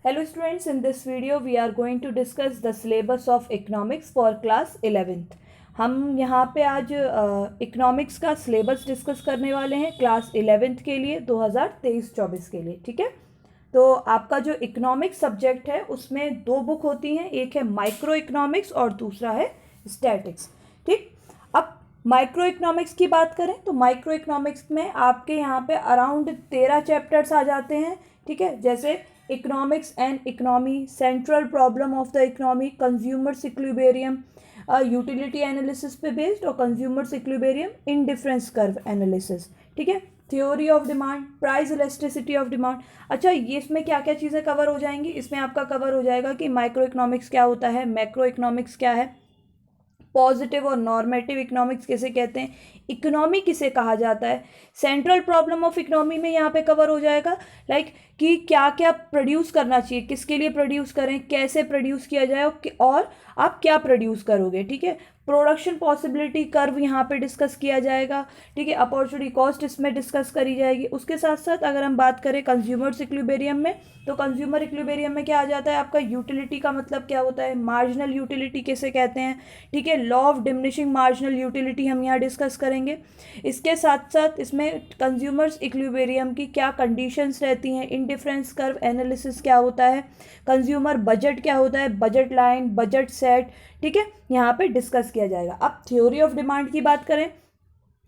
Hello students, in this video we are going to discuss the syllabus of economics for class 11th. हम यहाँ पे आज economics का syllabus discuss करने वाले हैं क्लास 11th के लिए 2023-24 के लिए। ठीक है, तो आपका जो इकोनॉमिक्स सब्जेक्ट है उसमें दो बुक होती हैं, एक है माइक्रो इकोनॉमिक्स और दूसरा है स्टैटिक्स। ठीक, अब माइक्रो इकोनॉमिक्स की बात करें तो माइक्रो इकोनॉमिक्स में आपके यहाँ पे अराउंड 13 चैप्टर्स आ जाते हैं। ठीक है, जैसे economics and economy, central problem of the economy, consumers equilibrium, utility analysis पे बेस्ड, और consumers equilibrium, indifference curve analysis. ठीक है, theory of demand, price elasticity of demand. अच्छा, ये इसमें क्या क्या चीज़ें कवर हो जाएंगी? इसमें आपका कवर हो जाएगा कि माइक्रो इकोनॉमिक्स क्या होता है, मैक्रो इकोनॉमिक्स क्या है, पॉजिटिव और नॉर्मेटिव इकोनॉमिक्स किसे कहते हैं, इकोनॉमी किसे कहा जाता है, सेंट्रल प्रॉब्लम ऑफ इकोनॉमी में यहाँ पे कवर हो जाएगा लाइक कि क्या क्या प्रोड्यूस करना चाहिए, किसके लिए प्रोड्यूस करें, कैसे प्रोड्यूस किया जाए और आप क्या प्रोड्यूस करोगे। ठीक है, प्रोडक्शन पॉसिबिलिटी कर्व यहाँ पे डिस्कस किया जाएगा। ठीक है, अपॉर्चुनिटी कॉस्ट इसमें डिस्कस करी जाएगी। उसके साथ साथ अगर हम बात करें कंज्यूमर्स इक्विलिब्रियम में, तो कंज्यूमर इक्विलिब्रियम में क्या आ जाता है आपका, यूटिलिटी का मतलब क्या होता है, मार्जिनल यूटिलिटी किसे कहते हैं। ठीक है, law of diminishing marginal utility हम यहाँ डिस्कस करेंगे। इसके साथ साथ इसमें कंज्यूमर्स इक्विलिब्रियम की क्या कंडीशंस रहती हैं, इंडिफरेंस कर्व एनालिसिस क्या होता है, कंज्यूमर बजट क्या होता है, बजट लाइन, बजट सेट। ठीक है, यहाँ पे डिस्कस किया जाएगा। अब थ्योरी ऑफ डिमांड की बात करें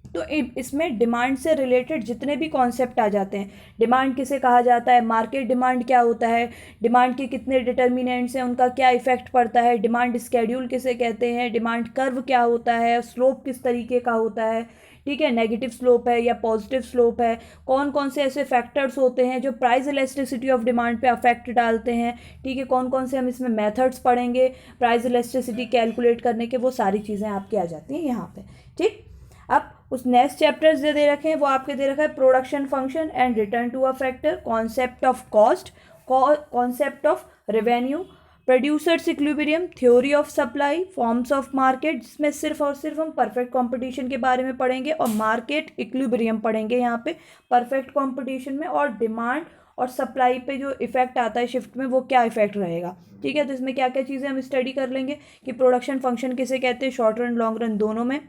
तो इसमें डिमांड से रिलेटेड जितने भी कॉन्सेप्ट आ जाते हैं, डिमांड किसे कहा जाता है, मार्केट डिमांड क्या होता है, डिमांड के कितने डिटर्मिनेंट्स हैं, उनका क्या इफेक्ट पड़ता है, डिमांड स्केड्यूल किसे कहते हैं, डिमांड कर्व क्या होता है, स्लोप किस तरीके का होता है। ठीक है, नेगेटिव स्लोप है या पॉजिटिव स्लोप है, कौन कौन से ऐसे फैक्टर्स होते हैं जो प्राइस इलास्टिसिटी ऑफ डिमांड पे अफेक्ट डालते हैं। ठीक है, कौन कौन से हम इसमें मेथड्स पढ़ेंगे प्राइस इलास्टिसिटी कैलकुलेट करने के, वो सारी चीज़ें आपकी आ जाती हैं यहाँ पे। ठीक, अब उस नेक्स्ट चैप्टर्स जो दे रखे हैं वो आपके दे रखा है production function and return to a factor, concept of cost, concept of revenue, producers equilibrium, theory of supply, forms of market, जिसमें सिर्फ और सिर्फ हम परफेक्ट कंपटीशन के बारे में पढ़ेंगे और मार्केट इक्विलिब्रियम पढ़ेंगे यहाँ पे परफेक्ट कंपटीशन में, और डिमांड और सप्लाई पे जो इफेक्ट आता है शिफ्ट में वो क्या इफेक्ट रहेगा। ठीक है, तो इसमें क्या क्या चीज़ें हम स्टडी कर लेंगे कि प्रोडक्शन फंक्शन किसे कहते हैं शॉर्ट रन लॉन्ग रन दोनों में,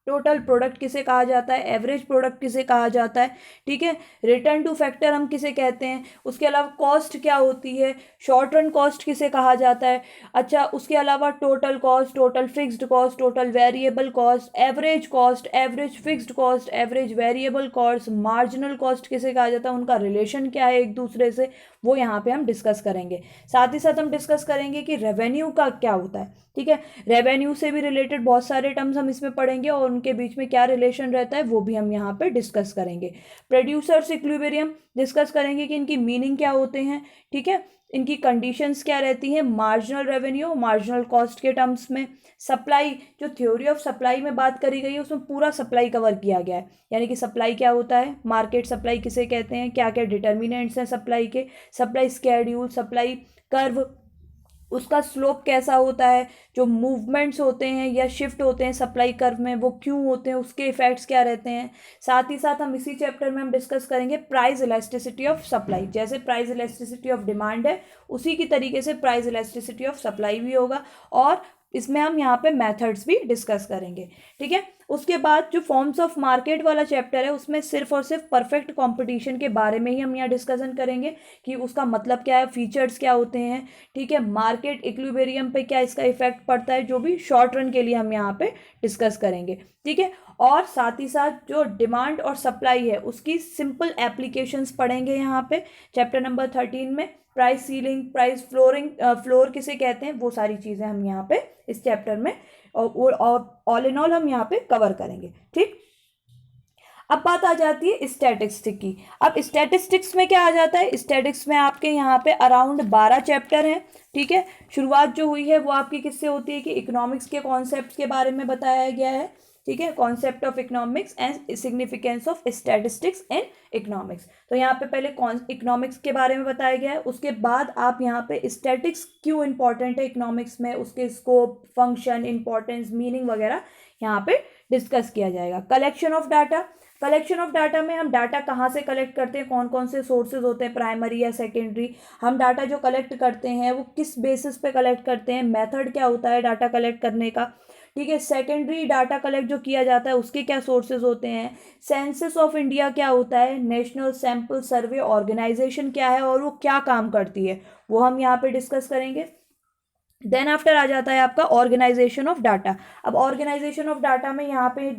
टोटल प्रोडक्ट किसे कहा जाता है, एवरेज प्रोडक्ट किसे कहा जाता है। ठीक है, रिटर्न टू फैक्टर हम किसे कहते हैं, उसके अलावा कॉस्ट क्या होती है, शॉर्ट रन कॉस्ट किसे कहा जाता है। अच्छा, उसके अलावा total cost, total fixed cost, total variable cost, average fixed cost, average variable cost, marginal cost किसे कहा जाता है, उनका रिलेशन क्या है एक दूसरे से, वो यहाँ पे हम डिस्कस करेंगे। साथ ही साथ हम डिस्कस करेंगे कि रेवेन्यू का क्या होता है। ठीक है, रेवेन्यू से भी रिलेटेड बहुत सारे टर्म्स हम इसमें पढ़ेंगे और उनके बीच में क्या रिलेशन रहता है वो भी हम यहाँ पे डिस्कस करेंगे। प्रोड्यूसर्स इक्विलिब्रियम डिस्कस करेंगे कि इनकी मीनिंग क्या होते हैं। ठीक है, इनकी कंडीशंस क्या रहती हैं, मार्जिनल रेवेन्यू, मार्जिनल कॉस्ट के टर्म्स में। सप्लाई, जो थ्योरी ऑफ सप्लाई में बात करी गई है उसमें पूरा सप्लाई कवर किया गया है, यानी कि सप्लाई क्या होता है, मार्केट सप्लाई किसे कहते हैं, क्या क्या डिटर्मिनेंट्स हैं सप्लाई के, सप्लाई स्केड्यूल, सप्लाई कर्व, उसका स्लोप कैसा होता है, जो मूवमेंट्स होते हैं या शिफ्ट होते हैं सप्लाई कर्व में वो क्यों होते हैं, उसके इफेक्ट्स क्या रहते हैं। साथ ही साथ हम इसी चैप्टर में हम डिस्कस करेंगे प्राइस इलास्टिसिटी ऑफ सप्लाई, जैसे प्राइस इलास्टिसिटी ऑफ डिमांड है उसी की तरीके से प्राइस इलास्टिसिटी ऑफ सप्लाई भी होगा, और इसमें हम यहाँ पे मेथड्स भी डिस्कस करेंगे। ठीक है, उसके बाद जो फॉर्म्स ऑफ मार्केट वाला चैप्टर है उसमें सिर्फ और सिर्फ परफेक्ट कंपटीशन के बारे में ही हम यहाँ डिस्कशन करेंगे कि उसका मतलब क्या है, फीचर्स क्या होते हैं। ठीक है, मार्केट इक्विलिब्रियम पे क्या इसका इफेक्ट पड़ता है, जो भी शॉर्ट रन के लिए हम यहाँ पे डिस्कस करेंगे। ठीक है, और साथ ही साथ जो डिमांड और सप्लाई है उसकी सिंपल एप्लीकेशंस पढ़ेंगे यहाँ पे चैप्टर नंबर 13 में। प्राइस सीलिंग, प्राइस फ्लोर किसे कहते हैं, वो सारी चीज़ें हम यहाँ पे इस चैप्टर में और ऑल इन ऑल हम यहाँ पे कवर करेंगे। ठीक, अब बात आ जाती है स्टैटिस्टिक्स की। अब स्टैटिस्टिक्स में क्या आ जाता है, स्टैटिस्टिक्स में आपके यहाँ पे अराउंड 12 चैप्टर हैं। ठीक है, शुरुआत जो हुई है वो आपकी किससे होती है कि इकोनॉमिक्स के कॉन्सेप्ट के बारे में बताया गया है। ठीक है, concept of economics and significance of statistics in economics. तो यहाँ पे पहले इकोनॉमिक्स के बारे में बताया गया है, उसके बाद आप यहाँ पे स्टैटिक्स क्यों इंपॉर्टेंट है इकोनॉमिक्स में, उसके स्कोप, फंक्शन, इंपॉर्टेंस, मीनिंग वगैरह यहाँ पे डिस्कस किया जाएगा। Collection of data, collection of data में हम डाटा कहाँ से कलेक्ट करते हैं, कौन कौन से सोर्सेज होते हैं, प्राइमरी या सेकेंडरी, हम डाटा जो कलेक्ट करते हैं वो किस बेसिस पे कलेक्ट करते हैं, मेथड क्या होता है डाटा कलेक्ट करने का, ठीक है। सेकेंडरी डाटा कलेक्ट जो किया जाता है उसके क्या सोर्सेज होते हैं, सेंसस ऑफ इंडिया क्या होता है, नेशनल सैंपल सर्वे ऑर्गेनाइजेशन क्या है और वो क्या काम करती है, वो हम यहाँ पे डिस्कस करेंगे। देन आफ्टर आ जाता है आपका ऑर्गेनाइजेशन ऑफ डाटा। अब ऑर्गेनाइजेशन ऑफ डाटा में यहाँ पे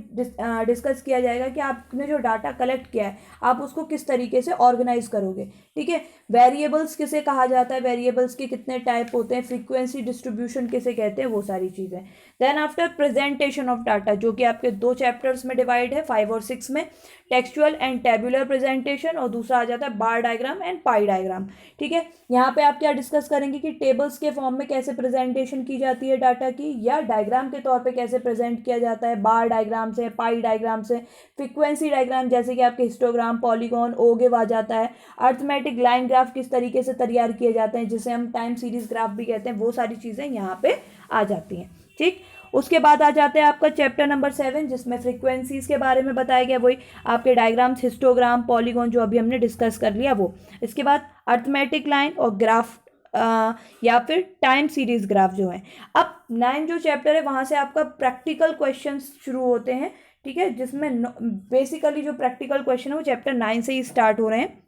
डिस्कस किया जाएगा कि आपने जो डाटा कलेक्ट किया है आप उसको किस तरीके से ऑर्गेनाइज करोगे, ठीक है। वेरिएबल्स किसे कहा जाता है, वेरिएबल्स के कितने टाइप होते हैं, फ्रीक्वेंसी डिस्ट्रीब्यूशन किसे कहते हैं, वो सारी चीज़ें। Then after presentation of data, जो कि आपके 2 चैप्टर्स में डिवाइड है, 5 और 6 में, टेक्सचुअल एंड टेबुलर प्रेजेंटेशन, और दूसरा आ जाता है बार डायग्राम एंड पाई डायग्राम, ठीक है। यहाँ पे आप क्या डिस्कस करेंगे कि टेबल्स के फॉर्म में कैसे प्रेजेंटेशन की जाती है डाटा की, या डायग्राम के तौर पे कैसे प्रेजेंट किया जाता है, बार डायग्राम से, पाई डायग्राम से, फ्रीक्वेंसी डायग्राम जैसे कि आपके हिस्टोग्राम, पॉलीगॉन, ओगिव आ जाता है, अर्थमेटिक लाइन ग्राफ किस तरीके से तैयार किए जाते हैं जिसे हम टाइम सीरीज ग्राफ भी कहते हैं, वो सारी चीज़ें यहाँ पे आ जाती हैं, ठीक। उसके बाद आ जाते हैं आपका चैप्टर नंबर 7 जिसमें फ्रीक्वेंसीज के बारे में बताया गया, वही आपके डायग्राम्स, हिस्टोग्राम, पॉलीगॉन जो अभी हमने डिस्कस कर लिया वो। इसके बाद अर्थमेटिक लाइन और ग्राफ या फिर टाइम सीरीज ग्राफ जो है। अब 9 जो चैप्टर है वहाँ से आपका प्रैक्टिकल क्वेश्चंस शुरू होते हैं, ठीक है, जिसमें बेसिकली जो प्रैक्टिकल क्वेश्चन है वो चैप्टर 9 से ही स्टार्ट हो रहे हैं,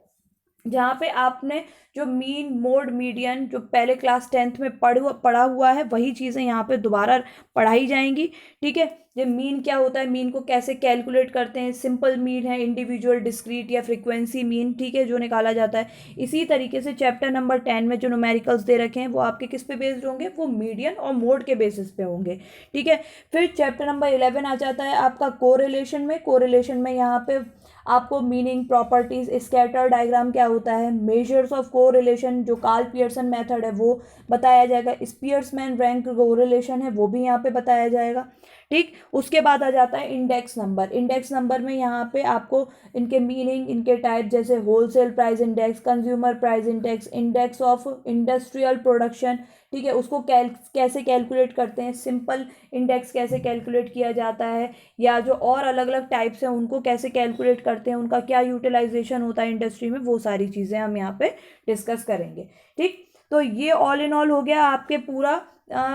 जहाँ पे आपने जो मीन, मोड, मीडियन जो पहले क्लास 10th में पढ़ा हुआ है वही चीज़ें यहाँ पे दोबारा पढ़ाई जाएंगी, ठीक है। ये मीन क्या होता है, मीन को कैसे कैलकुलेट करते हैं, सिंपल मीन है, इंडिविजुअल, डिस्क्रीट या फ्रीक्वेंसी मीन, ठीक है, जो निकाला जाता है। इसी तरीके से चैप्टर नंबर 10 में जो न्यूमेरिकल्स दे रखे हैं वो आपके किस पे बेस्ड होंगे, वो मीडियन और मोड के बेसिस पे होंगे, ठीक है। फिर चैप्टर नंबर 11 आ जाता है आपका कोरिलेशन में। कोरिलेशन में यहाँ पे आपको मीनिंग, प्रॉपर्टीज, स्कैटर डायग्राम क्या होता है, मेजर्स ऑफ कोरिलेशन जो कार्ल पियर्सन मेथड है वो बताया जाएगा, स्पियर्समैन रैंक कोरिलेशन है वो भी यहाँ पे बताया जाएगा, ठीक। उसके बाद आ जाता है इंडेक्स नंबर। इंडेक्स नंबर में यहाँ पे आपको इनके मीनिंग, इनके टाइप जैसे wholesale price index, consumer price index, index of industrial production, ठीक है, उसको कैसे कैलकुलेट करते हैं, सिंपल इंडेक्स कैसे कैलकुलेट किया जाता है, या जो और अलग अलग टाइप्स हैं उनको कैसे कैलकुलेट करते हैं, उनका क्या यूटिलाइजेशन होता है इंडस्ट्री में, वो सारी चीज़ें हम यहाँ पे डिस्कस करेंगे, ठीक। तो ये ऑल इन ऑल हो गया आपके पूरा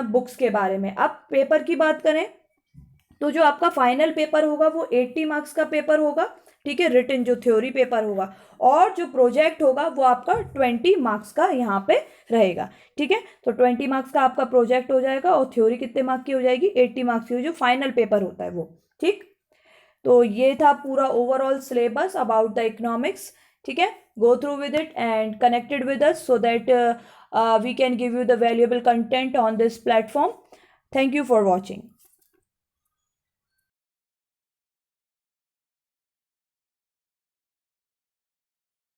बुक्स के बारे में। अब पेपर की बात करें तो जो आपका फाइनल पेपर होगा वो 80 मार्क्स का पेपर होगा, ठीक है, रिटन जो थ्योरी पेपर होगा, और जो प्रोजेक्ट होगा वो आपका 20 मार्क्स का यहाँ पे रहेगा, ठीक है। तो 20 मार्क्स का आपका प्रोजेक्ट हो जाएगा और थ्योरी कितने मार्क्स की हो जाएगी, 80 मार्क्स की, जो फाइनल पेपर होता है वो, ठीक। तो ये था पूरा overall syllabus about the economics, ठीक है। Go through with it and connected with us so that we can give you the valuable content on this platform. Thank you for watching.